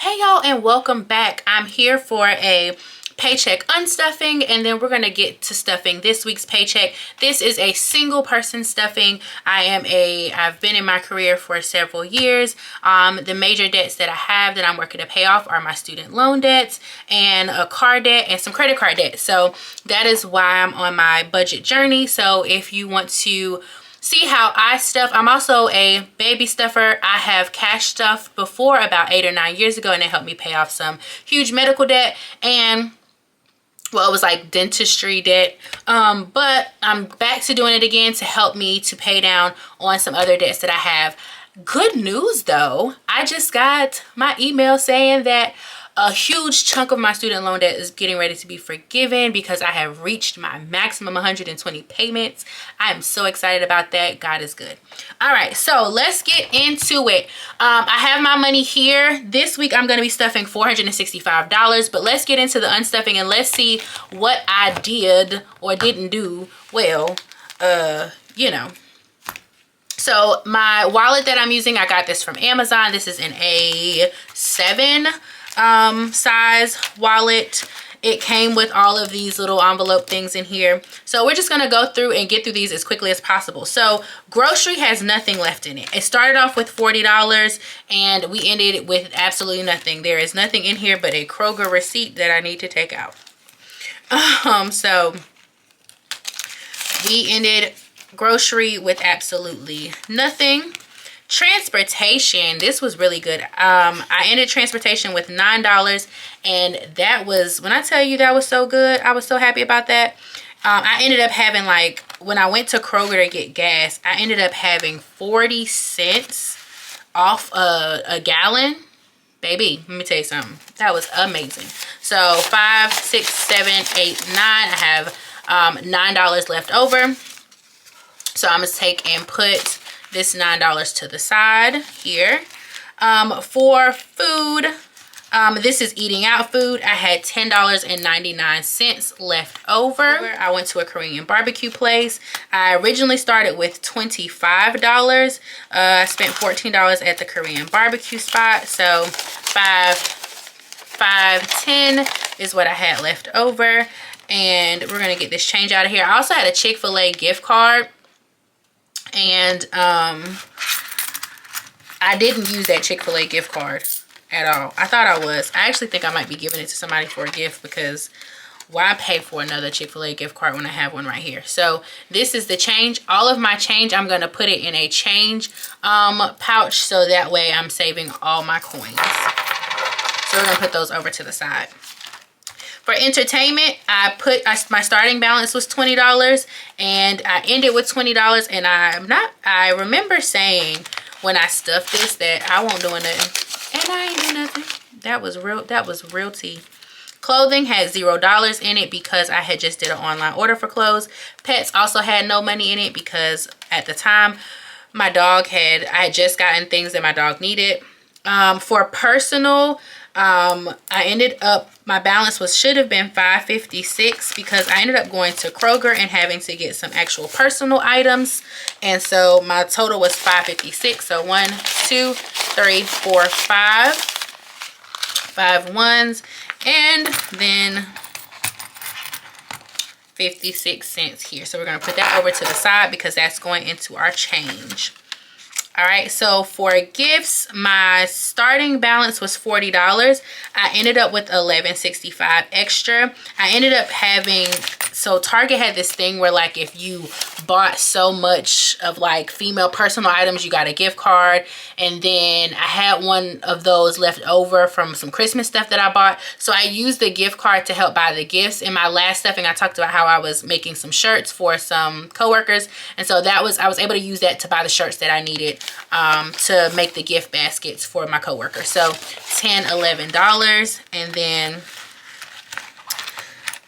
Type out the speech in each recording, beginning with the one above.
Hey y'all, and welcome back. I'm here for a paycheck unstuffing, and then we're gonna get to stuffing this week's paycheck. This is a single person stuffing. I've been in my career for several years. The major debts that I have that I'm working to pay off are my student loan debts and a car debt and some credit card debt. So that is why I'm on my budget journey. So if you want to see how I stuff, I'm also a baby stuffer. I have cash stuffed before about 8 or 9 years ago, and it helped me pay off some huge medical debt, and well, it was like dentistry debt, but I'm back to doing it again to help me to pay down on some other debts that I have. Good news though, I just got my email saying that a huge chunk of my student loan debt is getting ready to be forgiven because I have reached my maximum 120 payments. I am so excited about that. God is good. All right, so let's get into it. I have my money here. This week I'm going to be stuffing $465, but let's get into the unstuffing and let's see what I did or didn't do well, So my wallet that I'm using, I got this from Amazon. This is an A7 size wallet. It came with all of these little envelope things in here. So we're just going to go through and get through these as quickly as possible. So grocery has nothing left in it. It started off with $40 and we ended with absolutely nothing. There is nothing in here but a Kroger receipt that I need to take out. So we ended grocery with absolutely nothing. Transportation, this was really good. I ended transportation with $9, and that was, when I tell you that was so good, I was so happy about that. I ended up having, like, when I went to Kroger to get gas, I ended up having 40 cents off a gallon. Baby, let me tell you something. That was amazing. So 5, 6, 7, 8, 9. I have $9 left over. So I'm gonna take and put this $9 to the side here. For food, this is eating out food. I had $10.99 left over. I went to a Korean barbecue place. I originally started with $25. I spent $14 at the Korean barbecue spot. So $5.10 is what I had left over. And we're gonna get this change out of here. I also had a Chick-fil-A gift card. And I didn't use that Chick-fil-A gift card at all. I thought I was. I actually think I might be giving it to somebody for a gift because why pay for another Chick-fil-A gift card when I have one right here? So this is the change. All of my change, I'm going to put it in a change pouch so that way I'm saving all my coins. So we're going to put those over to the side. For entertainment, my starting balance was $20 and I ended with $20, and I remember saying when I stuffed this that I won't do nothing, and I ain't do nothing. That was real tea. Clothing had $0 in it because I had just did an online order for clothes. Pets also had no money in it because at the time I had just gotten things that my dog needed. For personal, I ended up, my balance should have been $5.56 because I ended up going to Kroger and having to get some actual personal items, and so my total was $5.56. So 1, 2, 3, 4, 5 ones, and then 56 cents here. So we're going to put that over to the side because that's going into our change. All right, so for gifts, my starting balance was $40. I ended up with $11.65 extra. I ended up having, so Target had this thing where, like, if you bought so much of like female personal items, you got a gift card. And then I had one of those left over from some Christmas stuff that I bought. So I used the gift card to help buy the gifts. In my last stuffing, I talked about how I was making some shirts for some coworkers. And so I was able to use that to buy the shirts that I needed to make the gift baskets for my coworker. So $10, $11, and then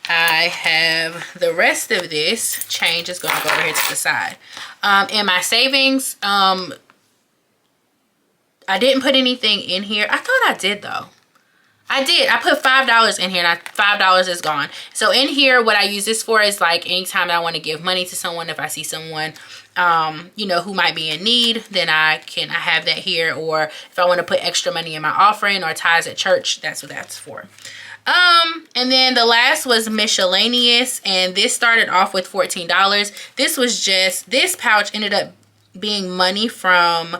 I have the rest of this change is going to go over here to the side. In my savings, I didn't put anything in here. I thought I did though. I did. I put $5 in here, and $5 is gone. So in here, what I use this for is like anytime I want to give money to someone, if I see someone you know, who might be in need, then I have that here. Or if I want to put extra money in my offering or tithes at church, that's what that's for. And then the last was miscellaneous, and this started off with $14. This was just, this pouch ended up being money from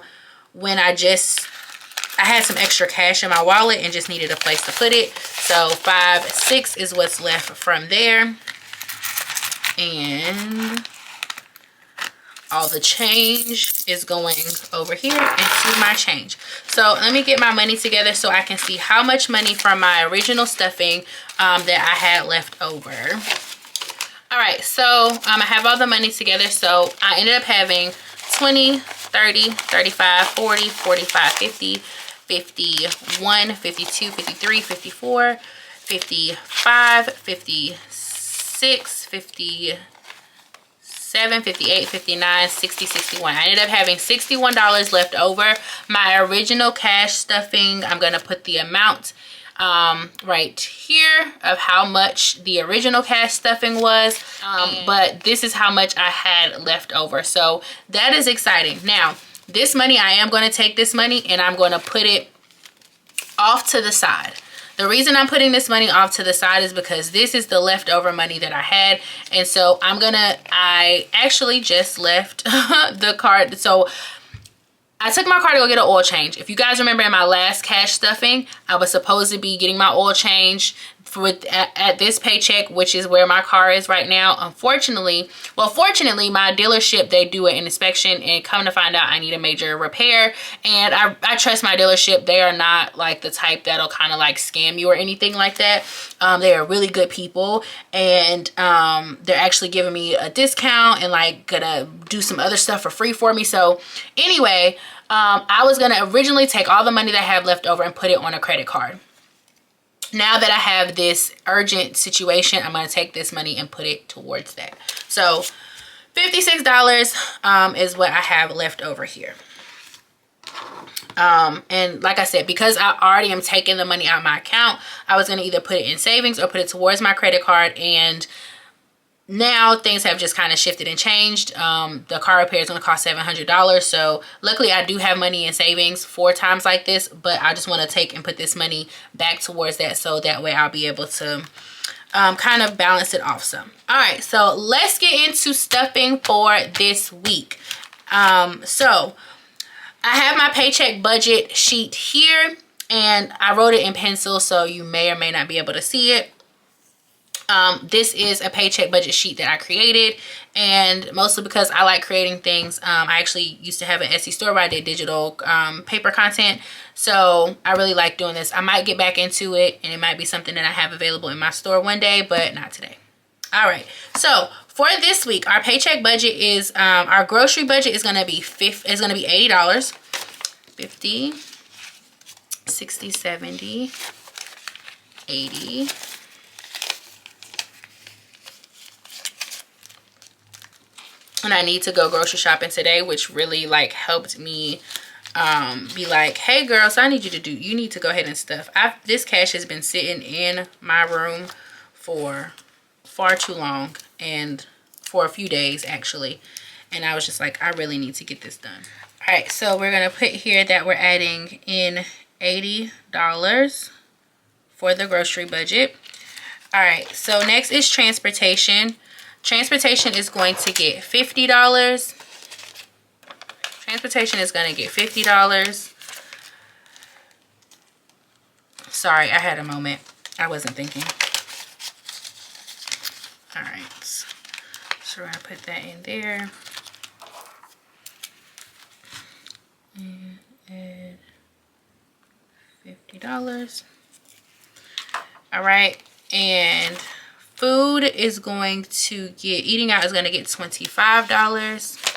when I had some extra cash in my wallet and just needed a place to put it. So $5.06 is what's left from there. And all the change is going over here into my change. So let me get my money together so I can see how much money from my original stuffing that I had left over. All right, so I have all the money together. So I ended up having 20, 30, 35, 40, 45, 50, 51, 52, 53, 54, 55, 56, 57, 58, 59, 60, 61. I ended up having $61 left over. My original cash stuffing, I'm going to put the amount right here of how much the original cash stuffing was. But this is how much I had left over. So that is exciting. Now, this money, I am going to take this money and I'm going to put it off to the side. The reason I'm putting this money off to the side is because this is the leftover money that I had. And so I actually just left the card. So I took my car to go get an oil change. If you guys remember in my last cash stuffing, I was supposed to be getting my oil change at this paycheck, which is where my car is right now. Unfortunately, well, fortunately, my dealership, they do an inspection and come to find out I need a major repair. And I trust my dealership. They are not like the type that'll kind of like scam you or anything like that. They are really good people, and they're actually giving me a discount and like gonna do some other stuff for free for me. So anyway, I was gonna originally take all the money that I have left over and put it on a credit card. Now that I have this urgent situation, I'm going to take this money and put it towards that. So $56 is what I have left over here. And like I said, because I already am taking the money out of my account, I was going to either put it in savings or put it towards my credit card. And now things have just kind of shifted and changed. The car repair is going to cost $700. So luckily I do have money in savings for times like this, but I just want to take and put this money back towards that. So that way I'll be able to kind of balance it off some. All right, so let's get into stuffing for this week. So I have my paycheck budget sheet here and I wrote it in pencil, so you may or may not be able to see it. This is a paycheck budget sheet that I created, and mostly because I like creating things. I actually used to have an Etsy store where I did digital paper content, so I really like doing this. I might get back into it, and it might be something that I have available in my store one day, but not today. All right, so for this week, our paycheck budget is our grocery budget is going to be $80. 50, 60, 70, 80. And I need to go grocery shopping today, which really like helped me be like, hey girls, I need you need to go ahead and stuff. This cash has been sitting in my room for far too long, and for a few days actually. And I was just like, I really need to get this done. All right, so we're gonna put here that we're adding in $80 for the grocery budget. All right, so next is transportation. Transportation is going to get $50. Transportation is going to get $50. Sorry, I had a moment. I wasn't thinking. All right. So we're going to put that in there. And add $50. All right. And food is going to get, eating out is going to get $25.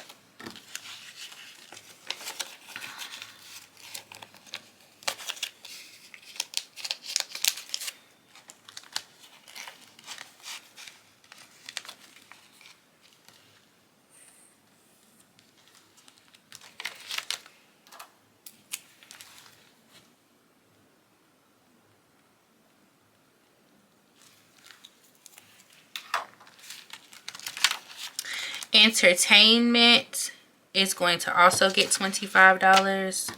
Entertainment is going to also get $25.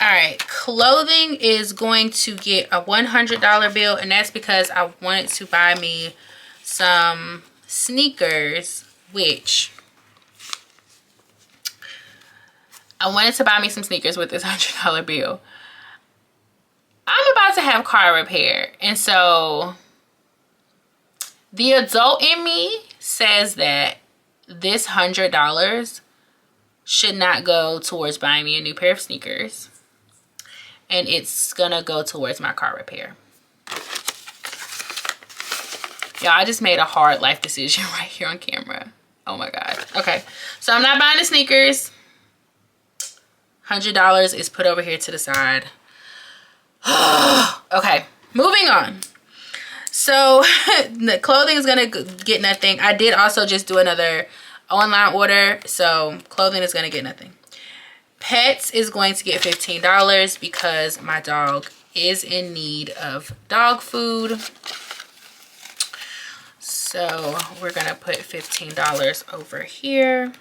All right, clothing is going to get a $100 bill, and that's because I wanted to buy me some sneakers, which I wanted to buy me some sneakers with this $100 bill. I'm about to have car repair, and so the adult in me says that this $100 should not go towards buying me a new pair of sneakers, and it's gonna go towards my car repair. Y'all, I just made a hard life decision right here on camera. Oh my God. Okay, so I'm not buying the sneakers. $100 is put over here to the side. Okay, moving on. So the clothing is gonna get nothing. I did also just do another online order, so clothing is gonna get nothing. Pets is going to get $15 because my dog is in need of dog food. So we're gonna put $15 over here.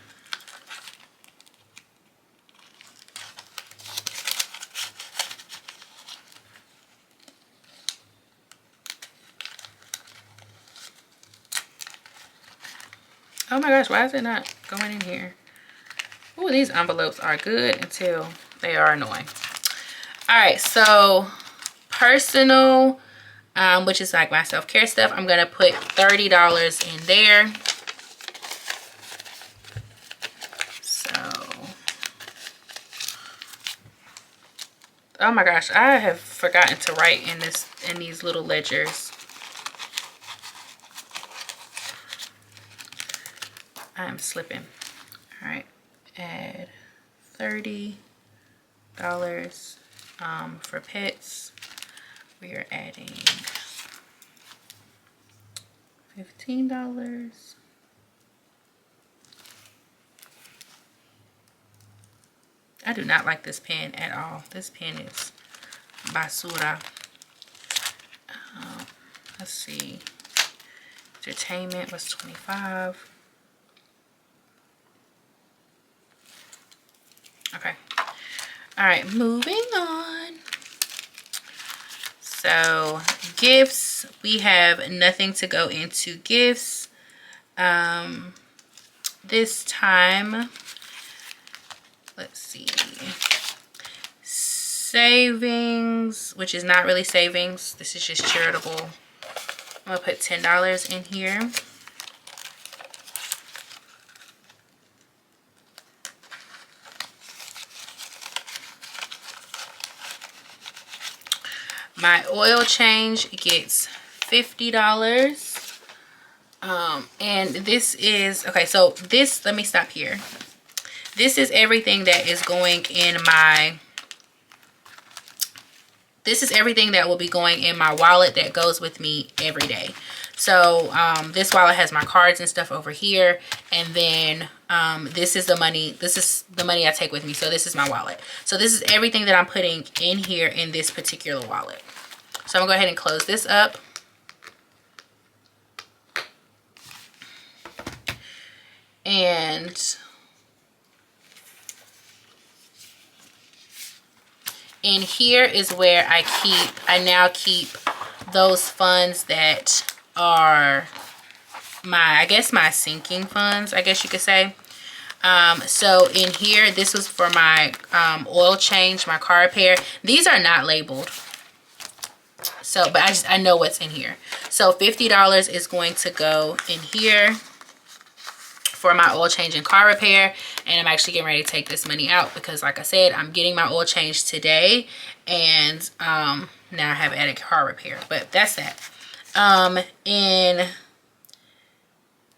Oh my gosh, why is it not going in here? Oh, these envelopes are good until they are annoying. All right, so personal, which is like my self-care stuff, I'm gonna put $30 in there. So, oh my gosh, I have forgotten to write in these little ledgers. I'm slipping. All right, add $30 for pets. We are adding $15. I do not like this pen at all. This pen is basura. Let's see. Entertainment was $25. Okay. All right, moving on. So gifts, we have nothing to go into gifts. This time, let's see. Savings, which is not really savings. This is just charitable. I'm gonna put $10 in here. My oil change gets $50. And this is, okay, so this, let me stop here. This is everything that is going in my, this is everything that will be going in my wallet that goes with me every day. So this wallet has my cards and stuff over here, and then this is the money I take with me. So this is my wallet. So this is everything that I'm putting in here in this particular wallet. So I'm gonna go ahead and close this up. And in here is where I now keep those funds that are my, I guess my sinking funds, I guess you could say. So in here, this was for my oil change, my car repair. These are not labeled. So, but I know what's in here. So $50 is going to go in here for my oil change and car repair. And I'm actually getting ready to take this money out because, like I said, I'm getting my oil change today. And now I have added car repair. But that's that. In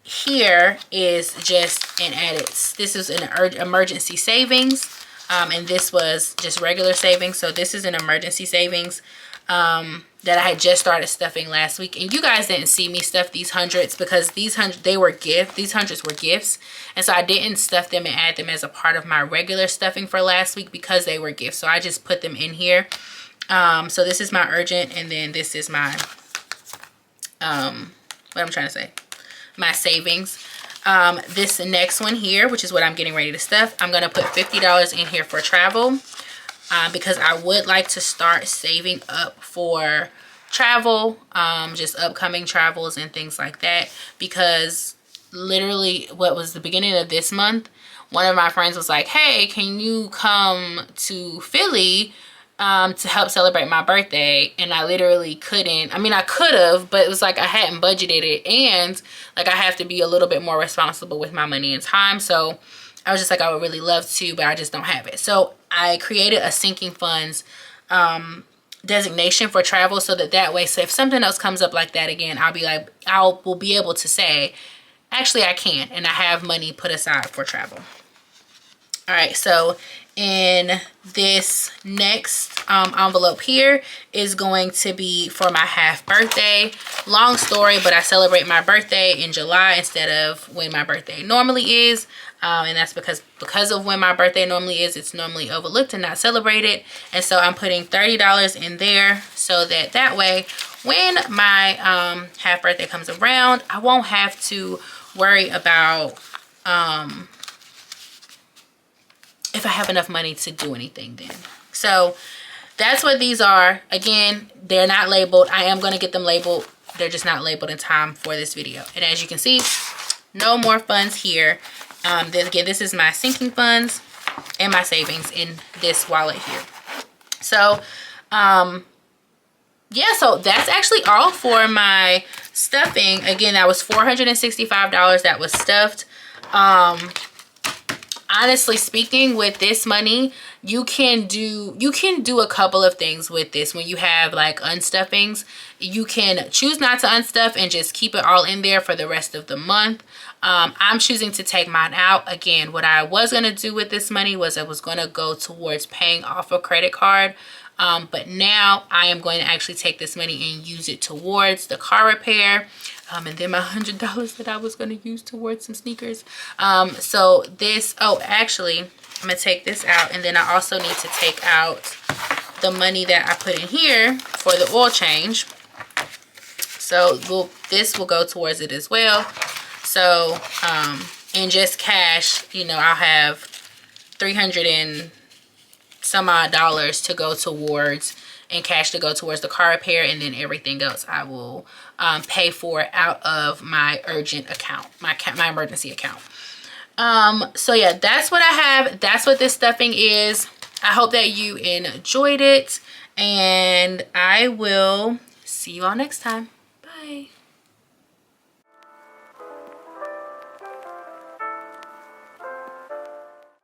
here is just an added, this is an emergency savings. And this was just regular savings. So this is an emergency savings that I had just started stuffing last week. And you guys didn't see me stuff these hundreds because these hundreds were gifts. And so I didn't stuff them and add them as a part of my regular stuffing for last week because they were gifts. So I just put them in here. So this is my urgent, and then this is my my savings. This next one here, which is what I'm getting ready to stuff, I'm gonna put $50 in here for travel, because I would like to start saving up for travel, just upcoming travels and things like that, because literally what was the beginning of this month, one of my friends was like, hey, can you come to Philly to help celebrate my birthday? And I literally couldn't. I mean, I could have, but it was like I hadn't budgeted it, and like I have to be a little bit more responsible with my money and time. So I was just like, I would really love to, but I just don't have it. So I created a sinking funds designation for travel, so that way, so if something else comes up like that again, I'll be like, will be able to say, actually I can, and I have money put aside for travel. All right, so in this next envelope here is going to be for my half birthday. Long story, but I celebrate my birthday in July instead of when my birthday normally is. And that's because of when my birthday normally is, it's normally overlooked and not celebrated. And so I'm putting $30 in there so that way when my half birthday comes around, I won't have to worry about if I have enough money to do anything then. So that's what these are. Again, they're not labeled. I am going to get them labeled. They're just not labeled in time for this video. And as you can see, no more funds here. Then again, this is my sinking funds and my savings in this wallet here. So yeah, so that's actually all for my stuffing. Again, that was $465 that was stuffed. Honestly speaking, with this money, you can do a couple of things with this. When you have like unstuffings, you can choose not to unstuff and just keep it all in there for the rest of the month. I'm choosing to take mine out. Again, what I was going to do with this money was I was going to go towards paying off a credit card. But now I am going to actually take this money and use it towards the car repair. And then my $100 that I was going to use towards some sneakers. So this, actually, I'm going to take this out. And then I also need to take out the money that I put in here for the oil change. So this will go towards it as well. So, in just cash, you know, I'll have $300 and some odd dollars to go towards, and cash to go towards the car repair, and then everything else I will pay for out of my urgent account, my emergency account. So yeah, that's what I have. That's what this stuffing is. I hope that you enjoyed it, and I will see you all next time. Bye.